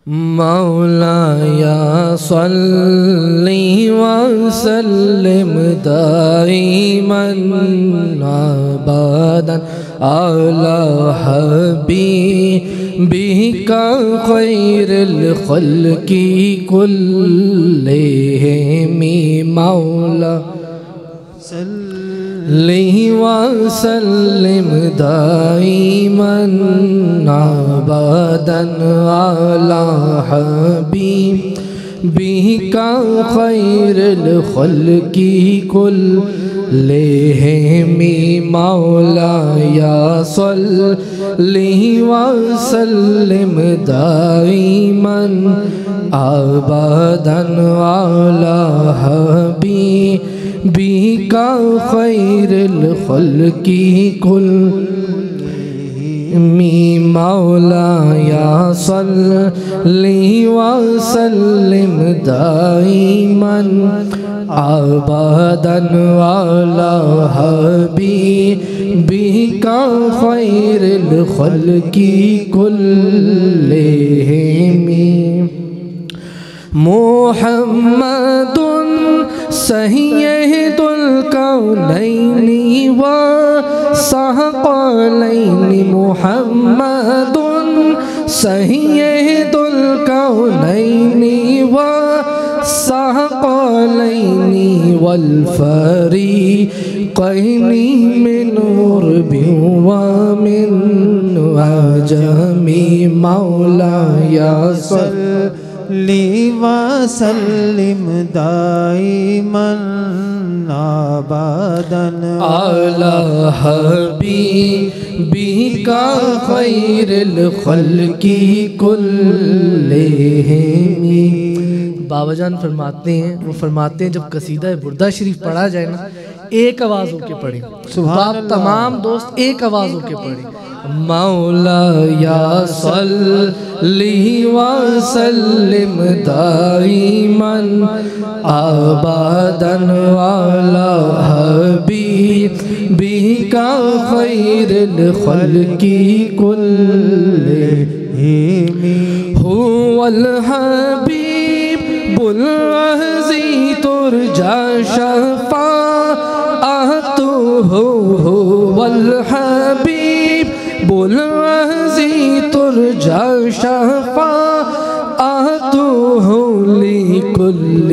مولایا صلی وسلم دائما ابدا علی حبیبک خیر الخلق کلہم مولا صلی وسلم دائما ابدا علی حبیبک خیر الخلق کلہم مولایا صلی وسلم دائما ابدا علی حبیبک خیر الخلق کلہم مولایا صلی وسلم دائما ابدا علی حبیبک خیر الخلق کلہم محمد سید الکونین والثقلین محمد سید الکونین والثقلین والفریقین من غرب ومن عجم مولایا صلی وسلم دائما ابدا علی حبیبک خیر الخلق کلہم۔ بابا جان فرماتے ہیں جب قصیدہ بردہ شریف پڑھا جائے نا ایک آواز ہو کے پڑھیں، آپ تمام دوست ایک آواز ہو کے پڑھیں، مولایا صلی وسلم دائما ابدا علی حبیبک خیر الخلق کلہم۔ هو الحبیب الذی ترجى شفاعته هو الحبیب الذی ترجى شفاعته لكل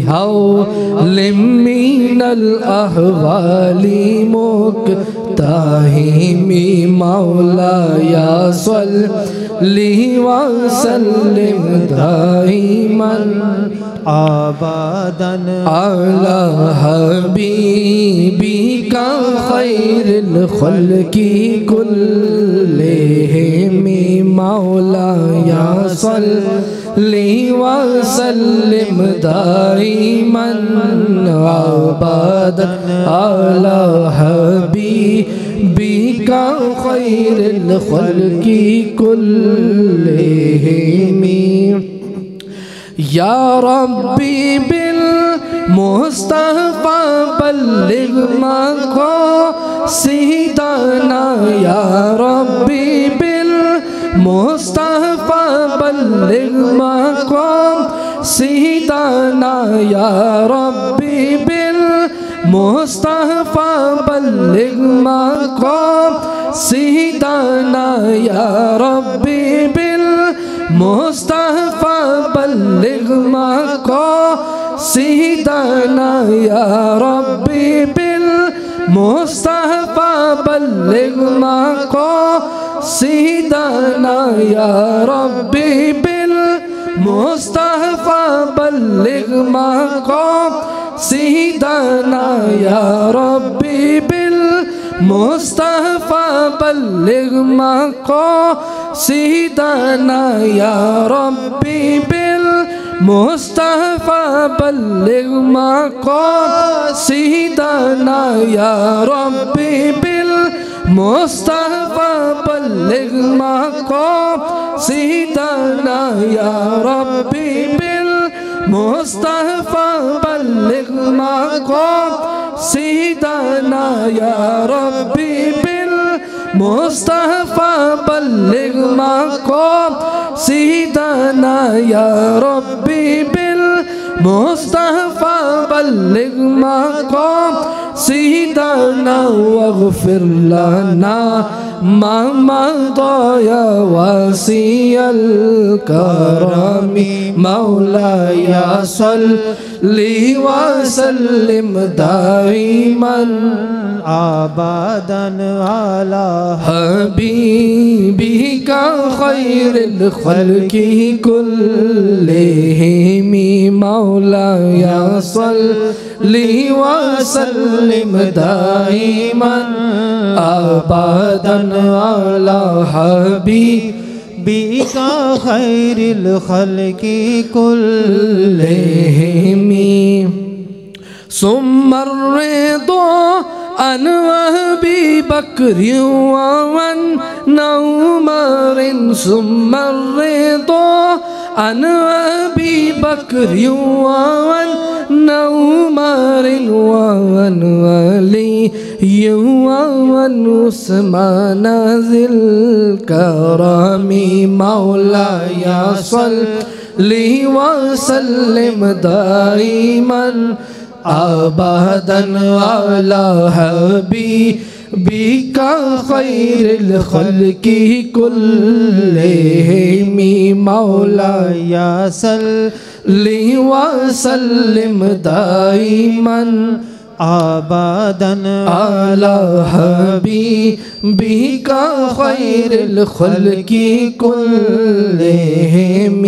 حول من الأحوال مقتحم مولایا صلی وسلم دائما ابدا علی حبیبک خیر الخلق کلہم مولایا صلی وسلم دائما ابدا علی حبیبک خیر الخلق کلہم۔ یا ربی بالمصطفى بلغ مقاصدنا یا ربی بالمصطفى بلغ مقاصدنا یا ربی بالمصطفى بلغ مقاصدنا یا ربی بالمصطفى بلغ مقاصدنا یا ربی بالمصطفى بلغ مقاصدنا یا ربی بالمصطفى بلغ مقاصدنا یا ربی بالمصطفى بلغ مقاصدنا یا ربی بالمصطفى بلغ مقاصدنا یا ربی بالمصطفى بلغ مقاصدنا یا ربی بالمصطفى بلغ مقاصدنا یا ربی بالمصطفى بلغ مقاصدنا سيدنا يا ربي بالمصطفى بلغ مقام سيدنا واغفر لنا ما مضى يا واسع الكرم مولاي صل وسلم دائما ابدا على حبيبك خير الخلق كلهم مولاي صل وسلم دائما ابدا على حبيبك خير الخلق كلهم ثم الرضا عن أبي بكر وعن عمر ثم الرضا عن أبي بكر وعن عمر وعن علي وعن عثمان ذي الكرم مولاي صل وسلم دائما ابدا على حبيبك خير الخلق كلهم مولاي صل وسلم دائما ابدا على حبيبك خير الخلق كلهم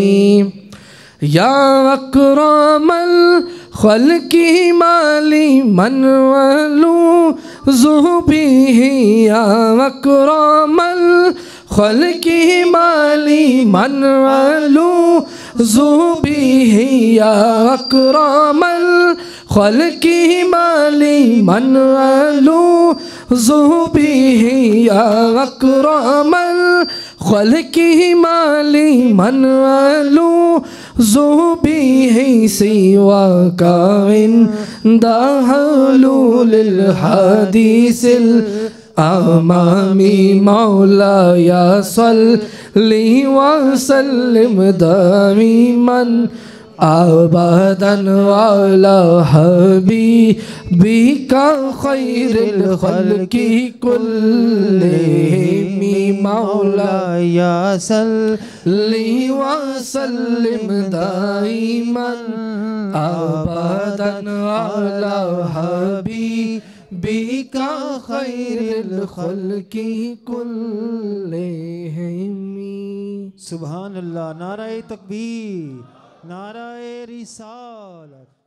يا اكرم الخلق مالي من ولوذ به يا اكرم الخلق مالي من ولوذ به يا اكرم الخلق مالي من ولوذ به يا اكرم الخلق مالي من ولوذ به سواك عند حلول الحديث الأمامي مولاي صل وسلم دائما ابدا على حبيبك خير الخلق كلهم مولاي صل وسلم دائما ابدا على حبيبك خير الخلق كلهم سبحان اللہ. نعرہ تکبیر، نعرہ رسالت.